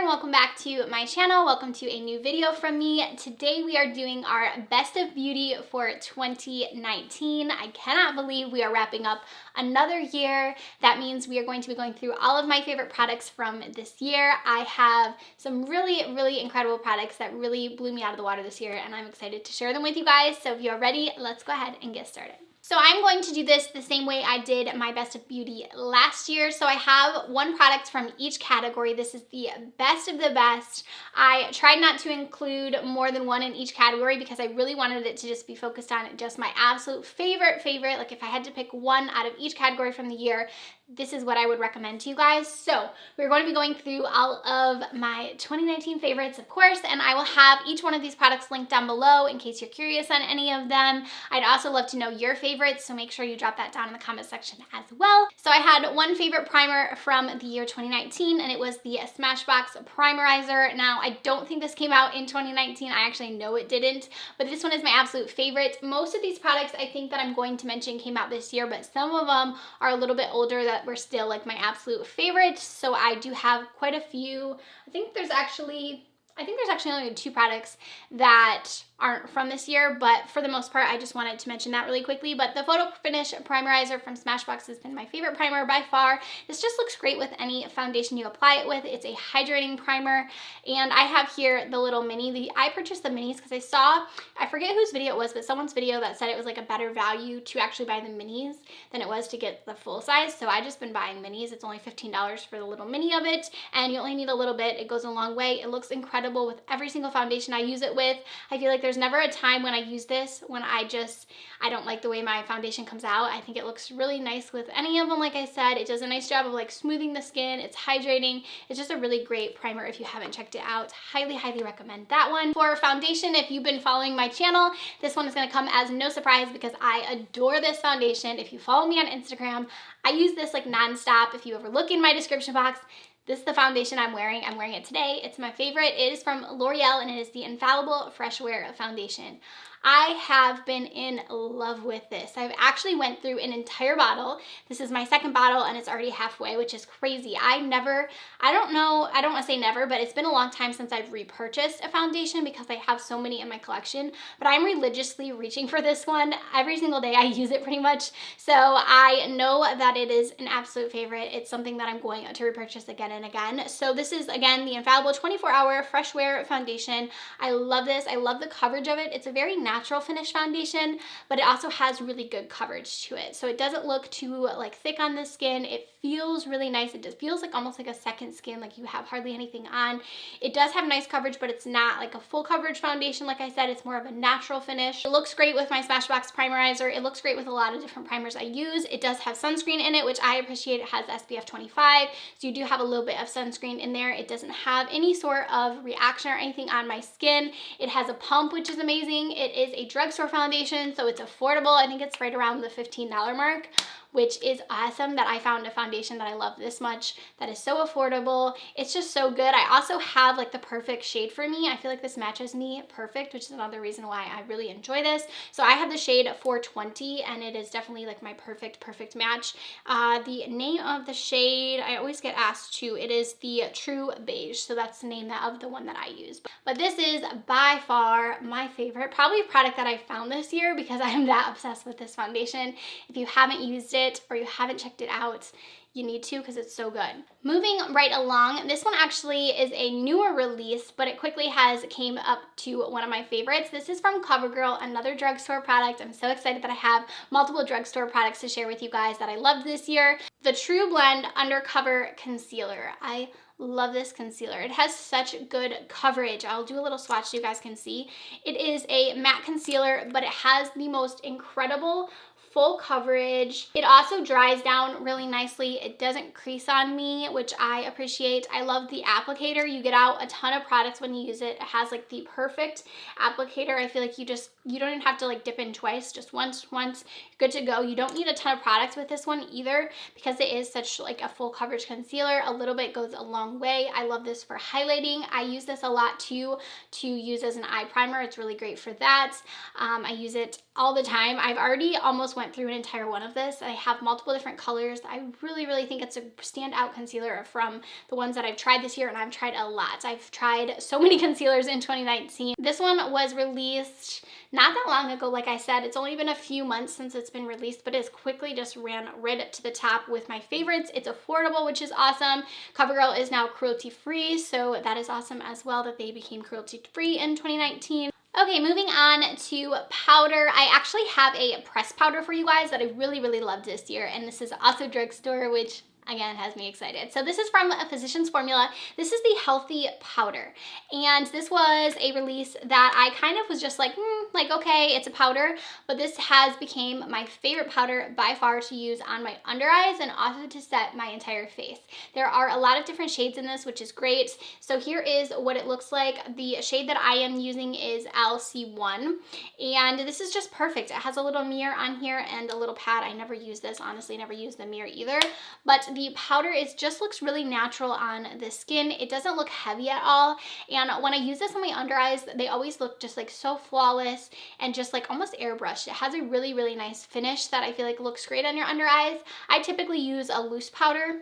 welcome back to my channel. Welcome to a new video from me. Today we are doing our best of beauty for 2019. I cannot believe we are wrapping up another year. That means we are going to be going through all of my favorite products from this year. I have some really incredible products that really blew me out of the water this year, and I'm excited to share them with you guys. So if you are ready, let's go ahead and get started. So I'm going to do this the same way I did my best of beauty last year. So I have one product from each category. This is the best of the best. I tried not to include more than one in each category because I really wanted it to just be focused on just my absolute favorite. Like if I had to pick one out of each category from the year, this is what I would recommend to you guys. So we're going to be going through all of my 2019 favorites, of course, and I will have each one of these products linked down below in case you're curious on any of them. I'd also love to know your favorites, so make sure you drop that down in the comment section as well. So I had one favorite primer from the year 2019, and it was the Smashbox Primerizer. Now, I don't think this came out in 2019. I actually know it didn't, but this one is my absolute favorite. Most of these products I think that I'm going to mention came out this year, but some of them are a little bit older that were still like my absolute favorite. So I do have quite a few. I think there's actually only 2 products that aren't from this year, but for the most part, I just wanted to mention that really quickly. But the Photo Finish Primerizer from Smashbox has been my favorite primer by far. This just looks great with any foundation you apply it with. It's a hydrating primer, and I have here the little mini. I purchased the minis because I forget whose video it was, but someone's video that said it was like a better value to actually buy the minis than it was to get the full size. So I just been buying minis. It's only $15 for the little mini of it, and you only need a little bit. It goes a long way. It looks incredible with every single foundation I use it with. I feel like there's never a time when I use this when I don't like the way my foundation comes out. I think it looks really nice with any of them. Like I said, it does a nice job of like smoothing the skin. It's hydrating. It's just a really great primer. If you haven't checked it out, highly recommend that one. For foundation, if you've been following my channel, this one is going to come as no surprise because I adore this foundation. If you follow me on Instagram, I use this like nonstop. If you ever look in my description box, this is the foundation I'm wearing. I'm wearing it today. It's my favorite. It is from Loreal, and it is the Infallible Freshwear Foundation. I have been in love with this. I've actually went through an entire bottle. This is my second bottle, and it's already halfway, which is crazy. I don't want to say never, but it's been a long time since I've repurchased a foundation because I have so many in my collection, but I'm religiously reaching for this one. Every single day I use it pretty much, so I know that it is an absolute favorite. It's something that I'm going to repurchase again and again. So this is, again, the Infallible 24-Hour Fresh Wear Foundation. I love this. I love the coverage of it. It's a very natural finish foundation, but it also has really good coverage to it. So it doesn't look too like thick on the skin. It feels really nice. It just feels like almost like a second skin, like you have hardly anything on. It does have nice coverage, but it's not like a full coverage foundation. Like I said, it's more of a natural finish. It looks great with my Smashbox Primerizer. It looks great with a lot of different primers I use. It does have sunscreen in it, which I appreciate. It has SPF 25, so you do have a little bit of sunscreen in there. It doesn't have any sort of reaction or anything on my skin. It has a pump, which is amazing. It is a drugstore foundation, so it's affordable. I think it's right around the $15 mark, which is awesome that I found a foundation that I love this much, that is so affordable. It's just so good. I also have like the perfect shade for me. I feel like this matches me perfect, which is another reason why I really enjoy this. So I have the shade 420, and it is definitely like my perfect match. The name of the shade, I always get asked to, it is the True Beige. So that's the name of the one that I use. But this is by far my favorite, probably a product that I found this year because I am that obsessed with this foundation. If you haven't used it or you haven't checked it out, you need to because it's so good. Moving right along, this one actually is a newer release, but it quickly came up to one of my favorites. This is from Covergirl, another drugstore product. I'm so excited that I have multiple drugstore products to share with you guys that I loved this year. The Trublend Undercover Concealer. I love this concealer. It has such good coverage. I'll do a little swatch so you guys can see. It is a matte concealer, but it has the most incredible full coverage. It also dries down really nicely. It doesn't crease on me, which I appreciate. I love the applicator. You get out a ton of products when you use it. It has like the perfect applicator. I feel like you don't even have to like dip in twice, just once, you're good to go. You don't need a ton of products with this one either because it is such like a full coverage concealer. A little bit goes a long way. I love this for highlighting. I use this a lot too to use as an eye primer. It's really great for that. I use it all the time. I've already almost went through an entire one of this. I have multiple different colors. I really think it's a standout concealer from the ones that I've tried this year, and I've tried a lot. I've tried so many concealers in 2019. This one was released not that long ago. Like I said, it's only been a few months since it's been released, but it's quickly just ran right to the top with my favorites. It's affordable, which is awesome. Covergirl is now cruelty-free, so that is awesome as well that they became cruelty-free in 2019. Okay, moving on to powder. I actually have a pressed powder for you guys that I really loved this year, and this is also drugstore, which again has me excited. So this is from a Physicians Formula. This is the Healthy Powder, and this was a release that I kind of was just like okay, it's a powder, but this has became my favorite powder by far to use on my under eyes and also to set my entire face. There are a lot of different shades in this, which is great. So here is what it looks like. The shade that I am using is LC1, and this is just perfect. It has a little mirror on here and a little pad. I never use this, honestly, never use the mirror either, but the powder just looks really natural on the skin. It doesn't look heavy at all, and when I use this on my under eyes, they always look just like so flawless and just like almost airbrushed. It has a really nice finish that I feel like looks great on your under eyes. I typically use a loose powder,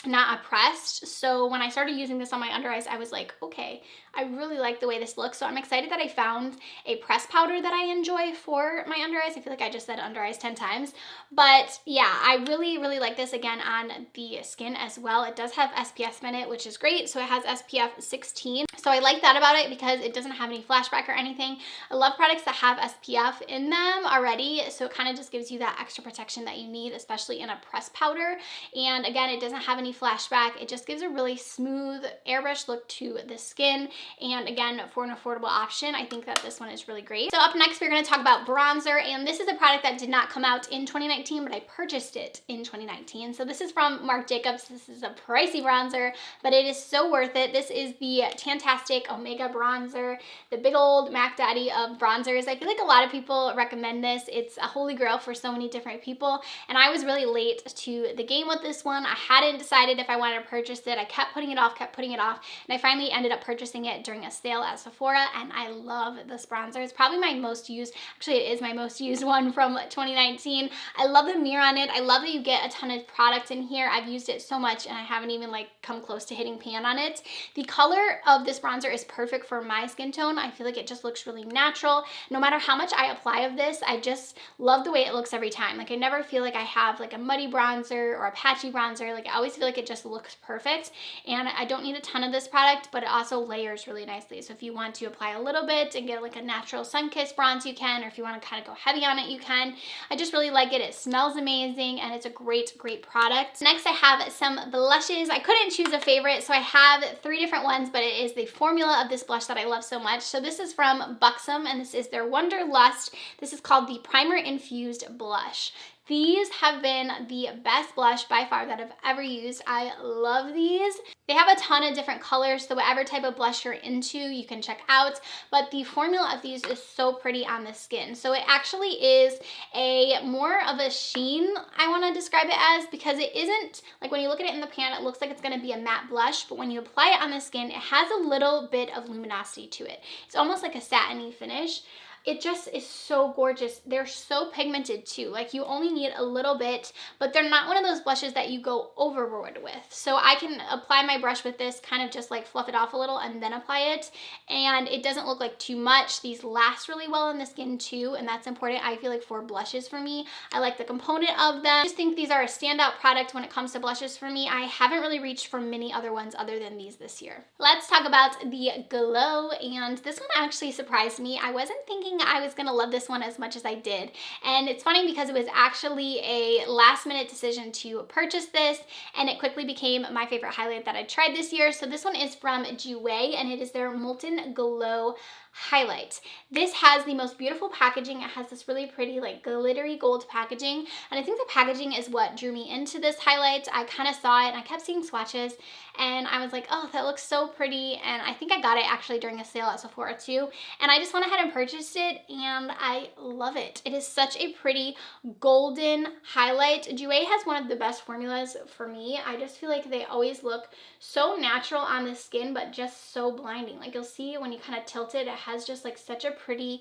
not a pressed, so when I started using this on my under eyes, I was like, okay, I really like the way this looks. So I'm excited that I found a pressed powder that I enjoy for my under eyes. I feel like I just said under eyes 10 times, but yeah, I really like this again on the skin as well. It does have SPF in it, which is great. So it has SPF 16. So I like that about it because it doesn't have any flashback or anything. I love products that have SPF in them already, so it kind of just gives you that extra protection that you need, especially in a pressed powder. And again, it doesn't have any flashback. It just gives a really smooth airbrush look to the skin. And again, for an affordable option, I think that this one is really great. So up next, we're going to talk about bronzer, and this is a product that did not come out in 2019, but I purchased it in 2019. So this is from Marc Jacobs. This is a pricey bronzer, but it is so worth it. This is the Tantastic Omega bronzer, the big old Mac Daddy of bronzers. I feel like a lot of people recommend this. It's a holy grail for so many different people, and I was really late to the game with this one. I hadn't decided if I wanted to purchase it. I kept putting it off, and I finally ended up purchasing it during a sale at Sephora, and I love this bronzer. It's probably my most used, actually it is my most used one from 2019. I love the mirror on it. I love that you get a ton of product in here. I've used it so much and I haven't even like come close to hitting pan on it. The color of this bronzer is perfect for my skin tone. I feel like it just looks really natural. No matter how much I apply of this, I just love the way it looks every time. Like I never feel like I have like a muddy bronzer or a patchy bronzer. Like I always feel like it just looks perfect, and I don't need a ton of this product, but it also layers really nicely. So if you want to apply a little bit and get like a natural sun-kissed bronze, you can, or if you want to kind of go heavy on it, you can. I just really like it. It smells amazing, and it's a great product. Next, I have some blushes. I couldn't choose a favorite, so I have 3 different ones, but it is the formula of this blush that I love so much. So this is from Buxom, and this is their Wunderlust. This is called the Primer Infused Blush. These have been the best blush by far that I've ever used. I love these. They have a ton of different colors, so whatever type of blush you're into, you can check out, but the formula of these is so pretty on the skin. So it actually is a more of a sheen, I want to describe it as, because it isn't, like when you look at it in the pan, it looks like it's going to be a matte blush, but when you apply it on the skin, it has a little bit of luminosity to it. It's almost like a satiny finish. It just is so gorgeous. They're so pigmented too. Like you only need a little bit, but they're not one of those blushes that you go overboard with. So I can apply my brush with this, kind of just like fluff it off a little and then apply it. And it doesn't look like too much. These last really well on the skin too, and that's important. I feel like for blushes for me, I like the component of them. I just think these are a standout product when it comes to blushes for me. I haven't really reached for many other ones other than these this year. Let's talk about the Glow, and this one actually surprised me. I wasn't thinking I was gonna love this one as much as I did, and it's funny because it was actually a last minute decision to purchase this, and it quickly became my favorite highlight that I tried this year. So this one is from Jouer, and it is their Molten Glow highlight. This has the most beautiful packaging. It has this really pretty like glittery gold packaging, and I think the packaging is what drew me into this highlight. I kind of saw it and I kept seeing swatches, and I was like, oh, that looks so pretty, and I think I got it actually during a sale at Sephora too, and I just went ahead and purchased it and I love it. It is such a pretty golden highlight. Jouer has one of the best formulas for me. I just feel like they always look so natural on the skin, but just so blinding. Like you'll see when you kind of tilt it, it has just like such a pretty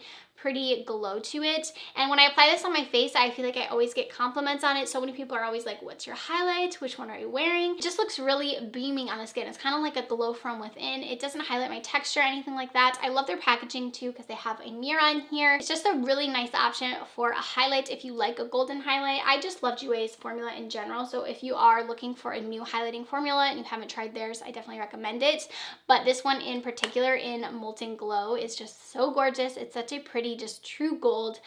glow to it. And when I apply this on my face, I feel like I always get compliments on it. So many people are always like, what's your highlight? Which one are you wearing? It just looks really beaming on the skin. It's kind of like a glow from within. It doesn't highlight my texture or anything like that. I love their packaging too because they have a mirror on here. It's just a really nice option for a highlight if you like a golden highlight. I just love Jouer's formula in general. So if you are looking for a new highlighting formula and you haven't tried theirs, I definitely recommend it. But this one in particular in Molten Glow is just so gorgeous. It's such a pretty, just true gold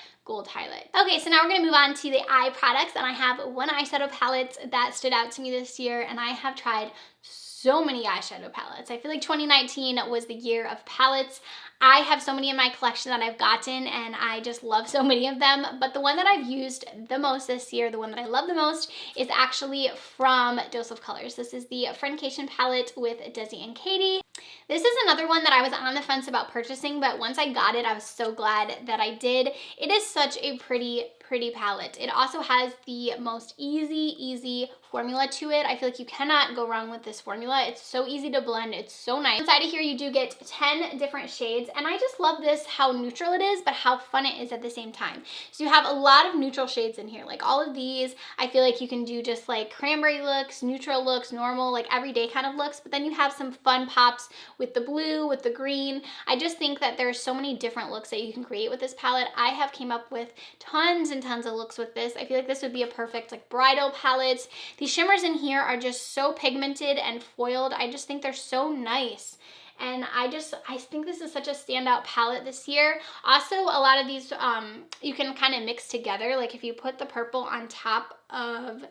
highlight. Okay, so now we're gonna move on to the eye products, and I have one eyeshadow palette that stood out to me this year, and I have tried so many eyeshadow palettes. I feel like 2019 was the year of palettes. I have so many in my collection that I've gotten and I just love so many of them, but the one that I've used the most this year, the one that I love the most, is actually from Dose of Colors. This is the Friendcation palette with Desi and Katie. This is another one that I was on the fence about purchasing, but once I got it, I was so glad that I did. It is such a pretty palette. It also has the most easy formula to it. I feel like you cannot go wrong with this formula. It's so easy to blend. It's so nice. Inside of here, you do get 10 different shades, and I just love this, how neutral it is, but how fun it is at the same time. So you have a lot of neutral shades in here. Like all of these, I feel like you can do just like cranberry looks, neutral looks, normal, like everyday kind of looks, but then you have some fun pops with the blue, with the green. I just think that there's so many different looks that you can create with this palette. I have came up with tons and tons of looks with this. I feel like this would be a perfect like bridal palette. These shimmers in here are just so pigmented and foiled. I just think they're so nice. And I think this is such a standout palette this year. Also, a lot of these you can kind of mix together. Like if you put the purple on top of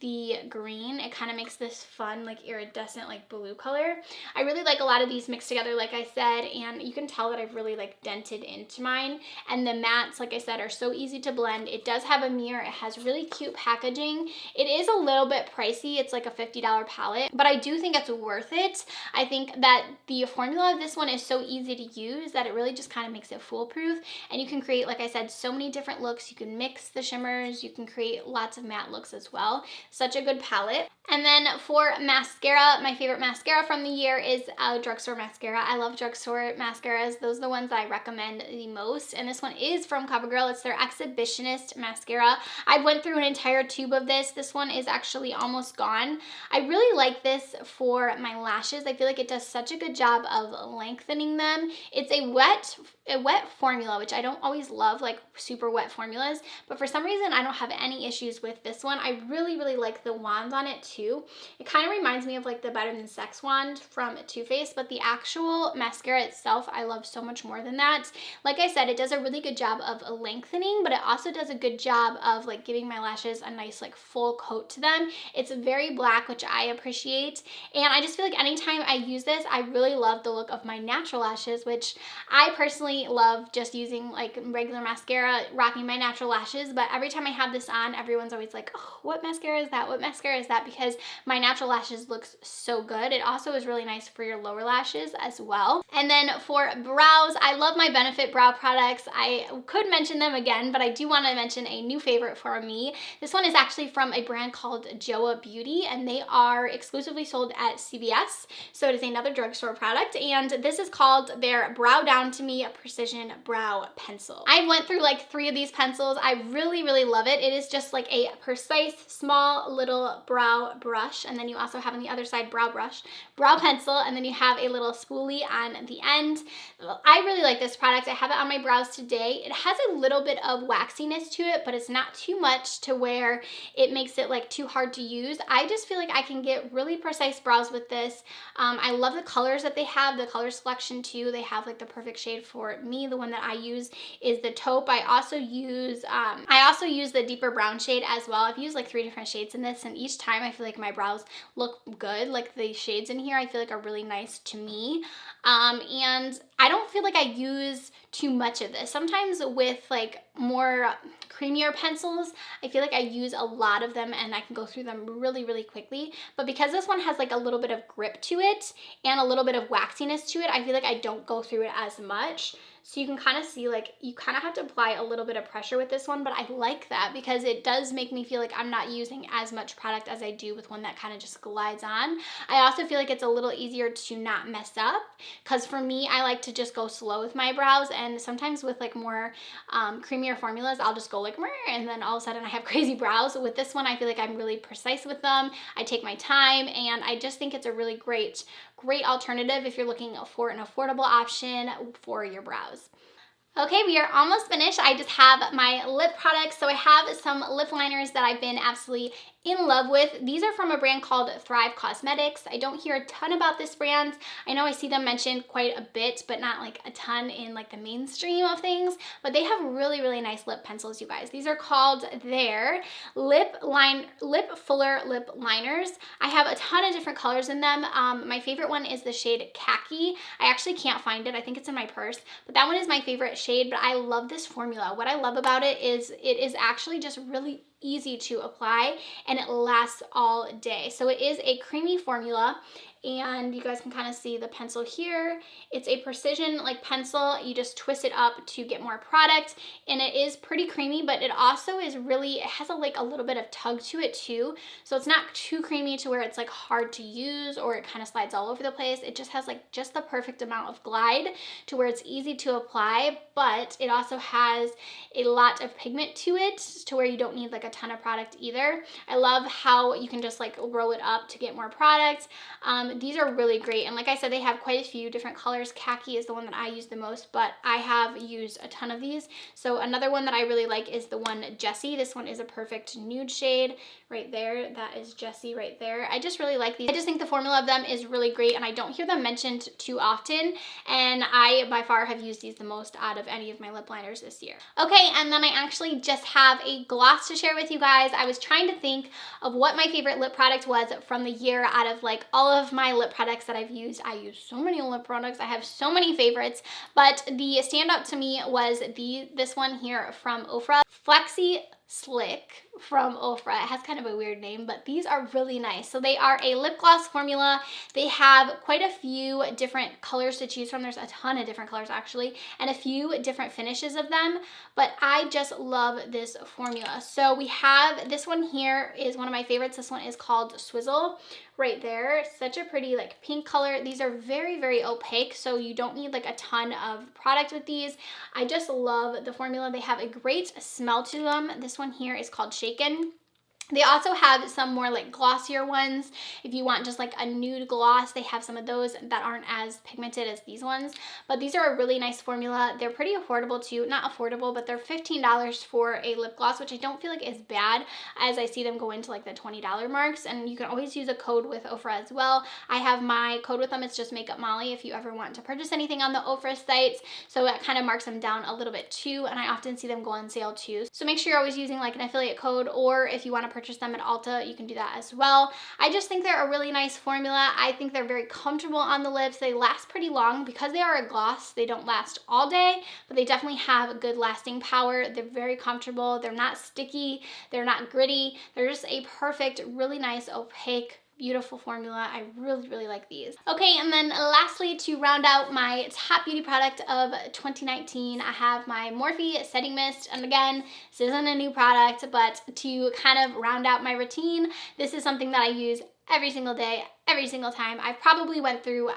the green, it kind of makes this fun like iridescent like blue color. I really like a lot of these mixed together, like I said, and you can tell that I've really like dented into mine. And the mattes, like I said, are so easy to blend. It does have a mirror. It has really cute packaging. It is a little bit pricey. It's like a $50 palette, but I do think it's worth it. I think that the formula of this one is so easy to use that it really just kind of makes it foolproof. And you can create, like I said, so many different looks. You can mix the shimmers. You can create lots of matte looks as well. Such a good palette. And then for mascara, my favorite mascara from the year is a drugstore mascara. I love drugstore mascaras. Those are the ones that I recommend the most. And this one is from Covergirl. It's their Exhibitionist mascara. I went through an entire tube of this. This one is actually almost gone. I really like this for my lashes. I feel like it does such a good job of lengthening them. It's a wet formula, which I don't always love, like super wet formulas, but for some reason I don't have any issues with this one. I really like the wand on it too. It kind of reminds me of like the Better Than Sex wand from Too Faced, but the actual mascara itself I love so much more than that. Like I said, it does a really good job of lengthening, but it also does a good job of like giving my lashes a nice like full coat to them. It's very black, which I appreciate, and I just feel like anytime I use this, I really love the look of my natural lashes, which I personally love just using like regular mascara, rocking my natural lashes, but every time I have this on, everyone's always like, oh, what mascara is that? What mascara is that? Because my natural lashes looks so good. It also is really nice for your lower lashes as well. And then for brows, I love my Benefit brow products. I could mention them again, but I do want to mention a new favorite for me. This one is actually from a brand called Joah Beauty, and they are exclusively sold at CVS. So it is another drugstore product, and this is called their Brow Down to Me Precision Brow Pencil. I went through like 3 of these pencils. I really love it. It is just like a precise, small little brow brush, and then you also have on the other side brow pencil, and then you have a little spoolie on the end. I really like this product. I have it on my brows today. It has a little bit of waxiness to it, but it's not too much to where it makes it like too hard to use. I just feel like I can get really precise brows with this. I love the colors that they have, the color selection too. They have like the perfect shade for me. The one that I use is the taupe. I also use the deeper brown shade as well. I've used like 3 different shades in this, and each time I feel like my brows look good. Like the shades in here I feel like are really nice to me. And I don't feel like I use too much of this. Sometimes with like more creamier pencils, I feel like I use a lot of them and I can go through them really, really quickly. But because this one has like a little bit of grip to it and a little bit of waxiness to it, I feel like I don't go through it as much. So you can kind of see, like, you kind of have to apply a little bit of pressure with this one, but I like that because it does make me feel like I'm not using as much product as I do with one that kind of just glides on. I also feel like it's a little easier to not mess up, because for me, I like to just go slow with my brows, and sometimes with like more creamier formulas, I'll just go like, and then all of a sudden I have crazy brows. With this one, I feel like I'm really precise with them. I take my time, and I just think it's a really great alternative if you're looking for an affordable option for your brows. Okay, we are almost finished. I just have my lip products. So I have some lip liners that I've been absolutely in love with. These are from a brand called Thrive Cosmetics. I don't hear a ton about this brand. I know I see them mentioned quite a bit, but not like a ton in like the mainstream of things, but they have really, really nice lip pencils, you guys. These are called their Lip Fuller Lip Liners. I have a ton of different colors in them. My favorite one is the shade Khaki. I actually can't find it. I think it's in my purse, but that one is my favorite shade, but I love this formula. What I love about it is actually just really easy to apply, and it lasts all day. So it is a creamy formula, and you guys can kind of see the pencil here. It's a precision like pencil. You just twist it up to get more product, and it is pretty creamy, but it also is really, it has a little bit of tug to it too. So it's not too creamy to where it's like hard to use or it kind of slides all over the place. It just has like just the perfect amount of glide to where it's easy to apply, but it also has a lot of pigment to it to where you don't need like a ton of product either. I love how you can just like roll it up to get more product. These are really great, and like I said, they have quite a few different colors. Khaki is the one that I use the most, but I have used a ton of these. So another one that I really like is the one Jessie. This one is a perfect nude shade right there. That is Jessie right there. I just really like these. I just think the formula of them is really great, and I don't hear them mentioned too often, and I by far have used these the most out of any of my lip liners this year. Okay, and then I actually just have a gloss to share with you guys. I was trying to think of what my favorite lip product was from the year out of like all of my lip products that I've used. I use so many lip products. I have so many favorites, but the standout to me was this one here from Ofra, Flexi Slic from Ofra. It has kind of a weird name, but these are really nice. So they are a lip gloss formula. They have quite a few different colors to choose from. There's a ton of different colors actually, and a few different finishes of them, but I just love this formula. So we have this one here is one of my favorites. This one is called Swizzle right there. Such a pretty like pink color. These are very, very opaque, so you don't need like a ton of product with these. I just love the formula. They have a great smell to them. This one here is called Shaken. They also have some more like glossier ones. If you want just like a nude gloss, they have some of those that aren't as pigmented as these ones. But these are a really nice formula. They're pretty affordable too. Not affordable, but they're $15 for a lip gloss, which I don't feel like is bad, as I see them go into like the $20 marks. And you can always use a code with Ofra as well. I have my code with them. It's just MAKEUPMOLLY if you ever want to purchase anything on the Ofra sites. So that kind of marks them down a little bit too. And I often see them go on sale too. So make sure you're always using like an affiliate code, or if you want to purchase them at Ulta, you can do that as well. I just think they're a really nice formula. I think they're very comfortable on the lips. They last pretty long. Because they are a gloss, they don't last all day, but they definitely have a good lasting power. They're very comfortable. They're not sticky. They're not gritty. They're just a perfect, really nice, opaque, beautiful formula. I really, really like these. Okay, and then lastly, to round out my top beauty product of 2019, I have my Morphe Setting Mist. And again, this isn't a new product, but to kind of round out my routine, this is something that I use every single day, every single time. I probably went through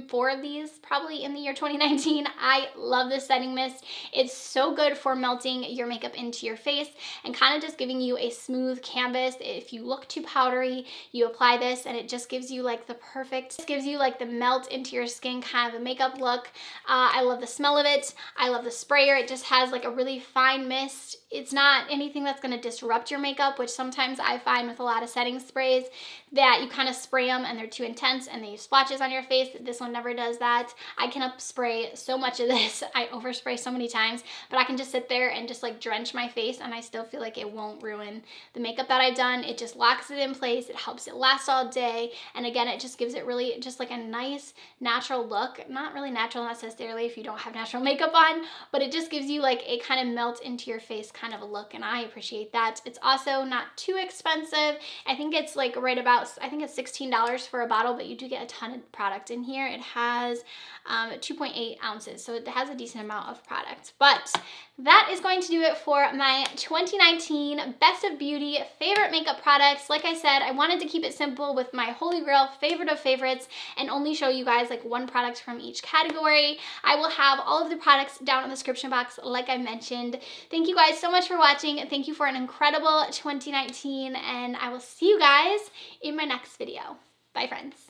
4 of these probably in the year 2019. I love this setting mist. It's so good for melting your makeup into your face and kind of just giving you a smooth canvas. If you look too powdery, you apply this and it just gives you like the perfect, gives you like the melt into your skin kind of a makeup look. I love the smell of it. I love the sprayer. It just has like a really fine mist. It's not anything that's going to disrupt your makeup, which sometimes I find with a lot of setting sprays. that you kind of spray them and they're too intense and they leave splotches on your face. This one never does that. I can spray so much of this. I overspray so many times, but I can just sit there and just like drench my face and I still feel like it won't ruin the makeup that I've done. It just locks it in place. It helps it last all day. And again, it just gives it really just like a nice natural look. Not really natural necessarily if you don't have natural makeup on, but it just gives you like a kind of melt into your face kind of a look, and I appreciate that. It's also not too expensive. I think it's like right about, I think it's $16 for a bottle, but you do get a ton of product in here. It has 2.8 ounces, so it has a decent amount of product. But that is going to do it for my 2019 Best of Beauty favorite makeup products. Like I said, I wanted to keep it simple with my holy grail favorite of favorites and only show you guys like one product from each category. I will have all of the products down in the description box like I mentioned. Thank you guys so much for watching. Thank you for an incredible 2019, and I will see you guys in my next video. Bye, friends.